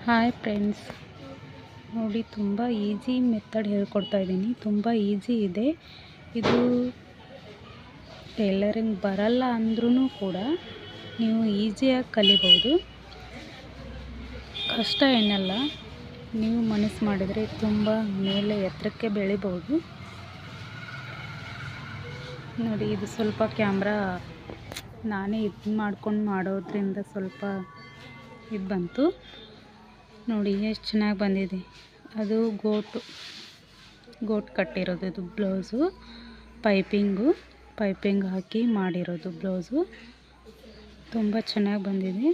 Hi friends, ನೋಡಿ ತುಂಬ easy method ಹೇಳ್ಕೊಡ್ತಾ ಇದ್ದೀನಿ. ತುಂಬ ಈಸಿ ಇದೆ ಇದು. ಟೈಲರಿಂಗ್ ಬರಲ್ಲ ಅಂದ್ರೂ ಕೂಡ ನೀವು ಈಸಿಯಾಗಿ ಕಲಿಬೋದು. ಕಷ್ಟ ಏನಲ್ಲ, ನೀವು ಮನಸ್ಸು ಮಾಡಿದರೆ ತುಂಬ ಮೇಲೆ ಎತ್ತರಕ್ಕೆ ಬೆಳಿಬೋದು. ನೋಡಿ, ಇದು ಸ್ವಲ್ಪ ಕ್ಯಾಮ್ರಾ ನಾನೇ ಇದು ಮಾಡ್ಕೊಂಡು ಮಾಡೋದ್ರಿಂದ ಸ್ವಲ್ಪ ಇದು ಬಂತು. ನೋಡಿ ಎಷ್ಟು ಚೆನ್ನಾಗಿ ಬಂದಿದೆ. ಅದು ಗೋಟ್ ಕಟ್ಟಿರೋದು, ಇದು ಬ್ಲೌಸು. ಪೈಪಿಂಗ್ ಹಾಕಿ ಮಾಡಿರೋದು ಬ್ಲೌಸು. ತುಂಬ ಚೆನ್ನಾಗಿ ಬಂದಿದೆ.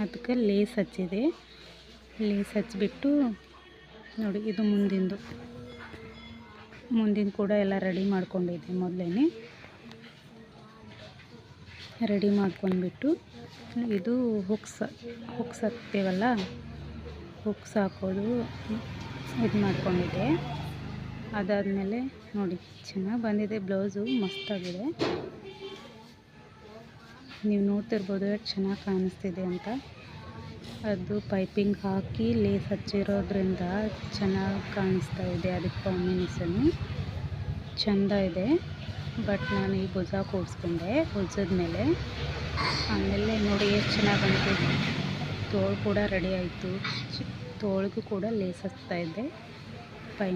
ಅದಕ್ಕೆ ಲೇಸ್ ಹಚ್ಚಿದೆ. ಲೇಸ್ ಹಚ್ಚಿಬಿಟ್ಟು ನೋಡಿ, ಇದು ಮುಂದಿನ ಕೂಡ ಎಲ್ಲ ರೆಡಿ ಮಾಡ್ಕೊಂಡಿದ್ದೆ. ಮೊದಲೇ ರೆಡಿ ಮಾಡ್ಕೊಂಡ್ಬಿಟ್ಟು ಇದು ಹುಕ್ಸ್ ಹಾಕ್ತೀವಲ್ಲ, ಹುಕ್ಸ್ ಹಾಕೋದು ಇದು ಮಾಡ್ಕೊಂಡಿದ್ದೆ. ಅದಾದಮೇಲೆ ನೋಡಿ, ಚೆನ್ನಾಗಿ ಬಂದಿದೆ ಬ್ಲೌಸು, ಮಸ್ತಾಗಿದೆ. ನೀವು ನೋಡ್ತಿರ್ಬೋದು ಎಷ್ಟು ಚೆನ್ನಾಗಿ ಕಾಣಿಸ್ತಿದೆ ಅಂತ. ಅದು ಪೈಪಿಂಗ್ ಹಾಕಿ ಲೇಸ್ ಹಚ್ಚಿರೋದ್ರಿಂದ ಚೆನ್ನಾಗಿ ಕಾಣಿಸ್ತಾ ಇದೆ. ಅದಕ್ಕೆ ಕಾಂಬಿನೇಷನ್ನು ಚೆಂದ ಇದೆ. ಬಟ್ ನಾನು ಈ ಭುಜ ಕೂಡಿಸ್ಕೊಂಡೆ. ಭುಜದ ಮೇಲೆ ಆಮೇಲೆ ನೋಡಿ ಎಷ್ಟು ಚೆನ್ನಾಗಿ ಬಂದಿದೆ. ತೋಳು ಕೂಡ ರೆಡಿ ಆಯಿತು. ತೋಳಿಗೂ ಕೂಡ ಲೇಸ್ ಹಚ್ತಾ ಇದ್ದೆ.